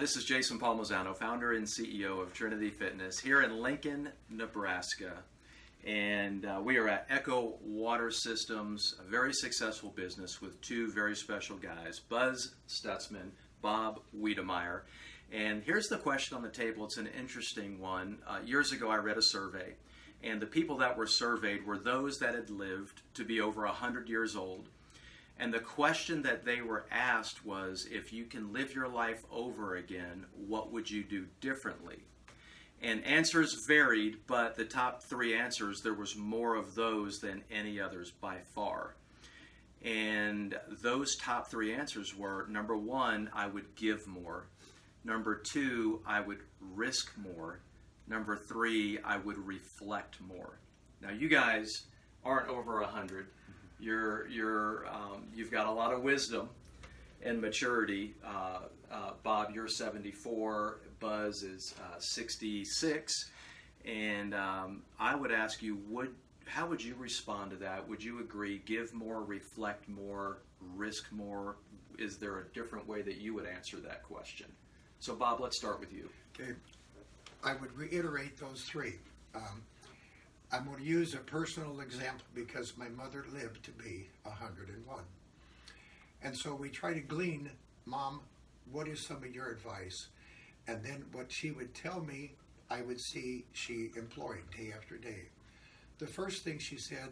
this is Jason Palmisano, founder and CEO of Trinity Fitness here in Lincoln, Nebraska. And we are at Echo Water Systems, a very successful business with two very special guys, Buzz Stutzman, Bob Wiedemeyer. And here's the question on the table. It's an interesting one. Years ago, I read a survey, and the people that were surveyed were those that had lived to be over 100 years old. And the question that they were asked was, if you can live your life over again, what would you do differently? And answers varied, but the top three answers, there was more of those than any others by far. And those top three answers were, number one, I would give more. Number two, I would risk more. Number three, I would reflect more. Now, you guys aren't over 100. You've got a lot of wisdom and maturity. Bob, you're 74. Buzz is 66. And I would ask you, how would you respond to that? Would you agree, give more, reflect more, risk more? Is there a different way that you would answer that question? So, Bob, let's start with you. Okay. I would reiterate those three. I'm going to use a personal example because my mother lived to be 101. And so we try to glean, Mom, what is some of your advice? And then what she would tell me, I would see she employed day after day. The first thing she said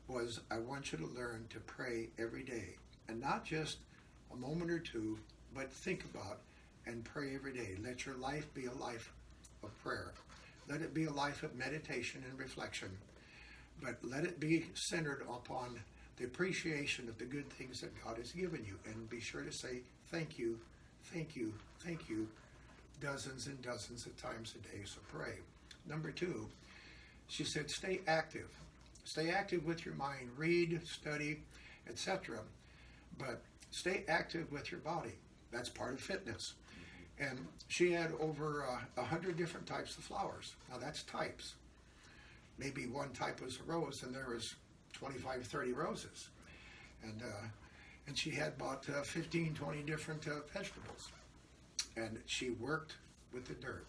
was, I want you to learn to pray every day. And not just a moment or two, but think about and pray every day. Let your life be a life of prayer. Let it be a life of meditation and reflection, but let it be centered upon the appreciation of the good things that God has given you, and be sure to say thank you, thank you, thank you, dozens and dozens of times a day, so pray. Number two, she said stay active. Stay active with your mind, read, study, etc., but stay active with your body. That's part of fitness. And she had over 100 different types of flowers. Now that's types. Maybe one type was a rose, and there was 25, 30 roses. And she had about 15, 20 different vegetables. And she worked with the dirt.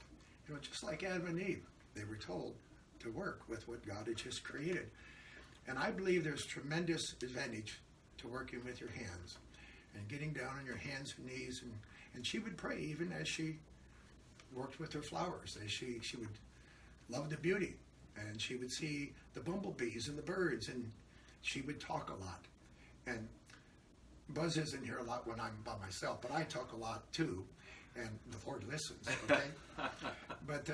You know, just like Adam and Eve, they were told to work with what God had just created. And I believe there's tremendous advantage to working with your hands and getting down on your hands and knees, and she would pray even as she worked with her flowers. As she would love the beauty, and she would see the bumblebees and the birds, and she would talk a lot. And Buzz isn't here a lot when I'm by myself, but I talk a lot too, and the Lord listens, okay? But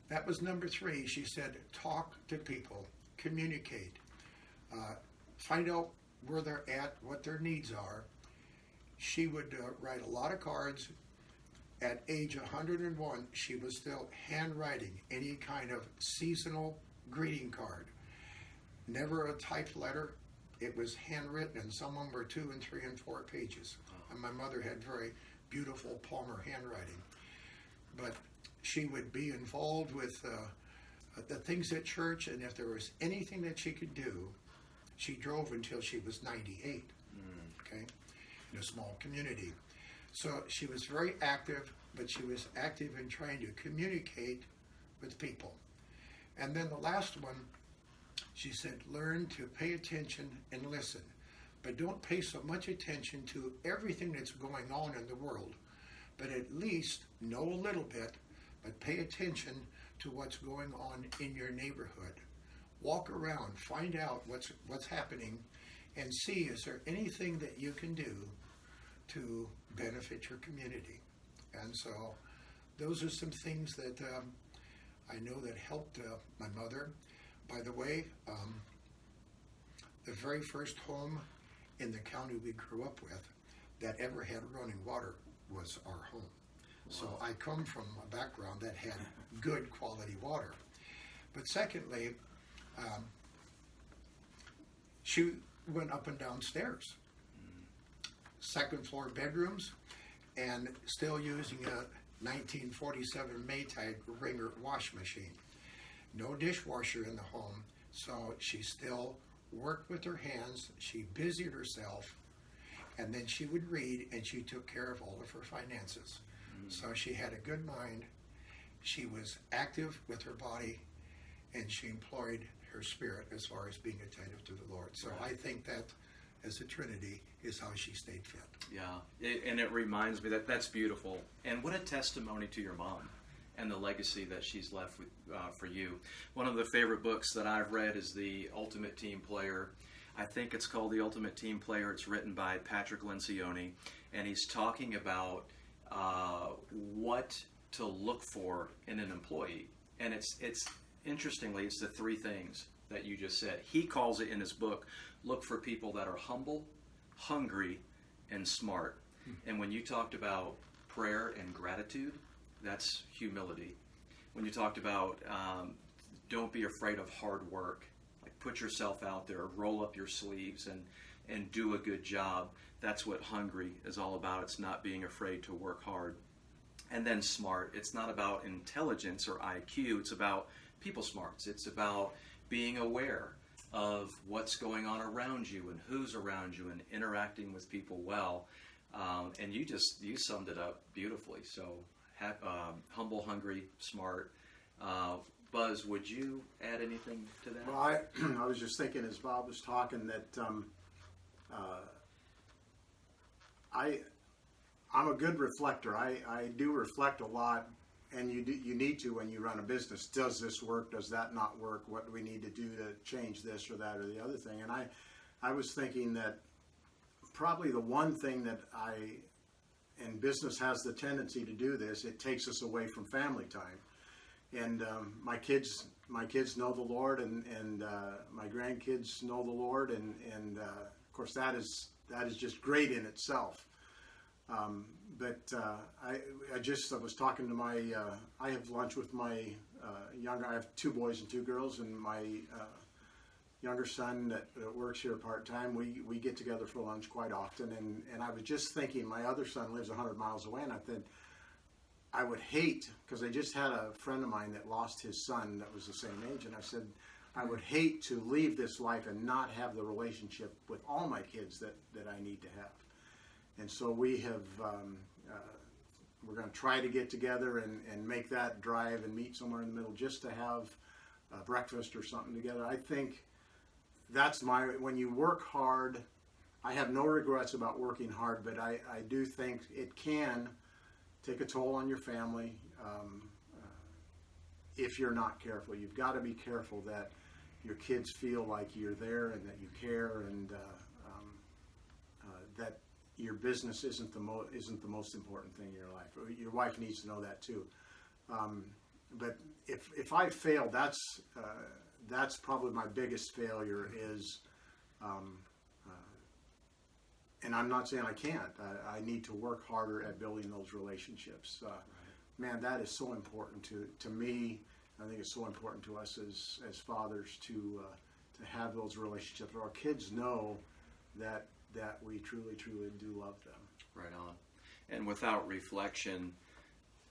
that was number three. She said, talk to people, communicate, find out where they're at, what their needs are. She would write a lot of cards. At age 101, she was still handwriting any kind of seasonal greeting card. Never a typed letter. It was handwritten, and some of them were 2 and 3 and 4 pages. And my mother had very beautiful Palmer handwriting. But she would be involved with the things at church, and if there was anything that she could do, she drove until she was 98, okay, in a small community. So she was very active, but she was active in trying to communicate with people. And then the last one, she said, learn to pay attention and listen, but don't pay so much attention to everything that's going on in the world, but at least know a little bit, but pay attention to what's going on in your neighborhood. Walk around, find out what's happening, and see, is there anything that you can do to benefit your community? And so those are some things that I know that helped my mother. By the way, the very first home in the county we grew up with that ever had running water was our home. Wow. So I come from a background that had good quality water. But secondly, she went up and down stairs. Second floor bedrooms, and still using a 1947 Maytag Ringer wash machine. No dishwasher in the home, so she still worked with her hands. She busied herself, and then she would read, and she took care of all of her finances. So she had a good mind. She was active with her body, and she employed her spirit as far as being attentive to the Lord. So I think that, as a Trinity, is how she stayed fit. Yeah, and it reminds me that's beautiful. And what a testimony to your mom and the legacy that she's left with, for you. One of the favorite books that I've read is The Ultimate Team Player. I think it's called The Ultimate Team Player. It's written by Patrick Lencioni, and he's talking about what to look for in an employee. And it's interestingly, it's the three things that you just said. He calls it in his book, look for people that are humble, hungry, and smart. And when you talked about prayer and gratitude, that's humility. When you talked about don't be afraid of hard work, like put yourself out there, roll up your sleeves and do a good job. That's what hungry is all about. It's not being afraid to work hard. And then smart. It's not about intelligence or IQ. It's about people smarts. It's about being aware of what's going on around you and who's around you and interacting with people well. And you summed it up beautifully. So humble, hungry, smart. Buzz, would you add anything to that? Well, I was just thinking as Bob was talking that I'm a good reflector. I do reflect a lot, and you need to when you run a business. Does this work? Does that not work? What do we need to do to change this or that or the other thing? And I was thinking that probably the one thing that and business has the tendency to do this, it takes us away from family time. And my kids know the Lord, and my grandkids know the Lord, and of course that is just great in itself. But I was talking to I have lunch with my I have 2 boys and 2 girls, and my younger son that works here part-time, we get together for lunch quite often, and I was just thinking, my other son lives 100 miles away, and I said, I would hate, because I just had a friend of mine that lost his son that was the same age, and I said, I would hate to leave this life and not have the relationship with all my kids that I need to have. And so we have, we're going to try to get together and make that drive and meet somewhere in the middle just to have breakfast or something together. I think that's when you work hard, I have no regrets about working hard, but I do think it can take a toll on your family if you're not careful. You've got to be careful that your kids feel like you're there and that you care, and that your business isn't the most important thing in your life. Your wife needs to know that too. But if I fail, that's probably my biggest failure is, and I'm not saying I can't. I need to work harder at building those relationships. Man, that is so important to me. I think it's so important to us as fathers to have those relationships. Our kids know that we truly do love them. Right on. And without reflection,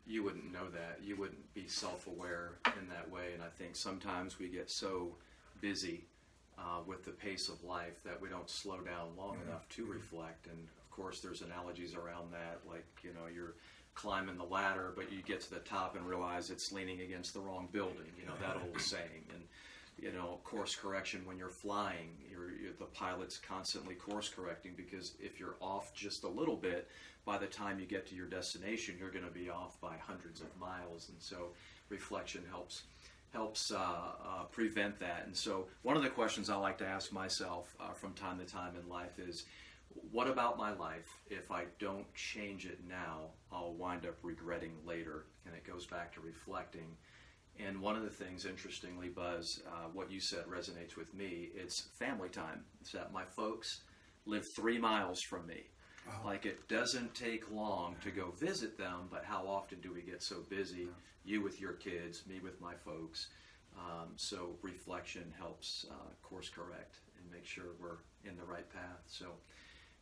you wouldn't know that. You wouldn't be self-aware in that way. And I think sometimes we get so busy with the pace of life that we don't slow down long enough to reflect. And of course, there's analogies around that, like, you're climbing the ladder, but you get to the top and realize it's leaning against the wrong building, that old saying. And course correction when you're flying, the pilot's constantly course correcting, because if you're off just a little bit, by the time you get to your destination, you're going to be off by hundreds of miles. And so reflection helps prevent that. And so one of the questions I like to ask myself from time to time in life is, what about my life? If I don't change it now, I'll wind up regretting later. And it goes back to reflecting. And one of the things, interestingly, Buzz, what you said resonates with me. It's family time. It's that my folks live 3 miles from me. Wow. Like, it doesn't take long to go visit them, but how often do we get so busy? You with your kids, me with my folks. So reflection helps course correct and make sure we're in the right path. So,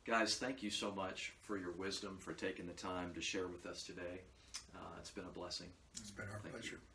guys, thank you so much for your wisdom, for taking the time to share with us today. It's been a blessing. It's been our pleasure. You.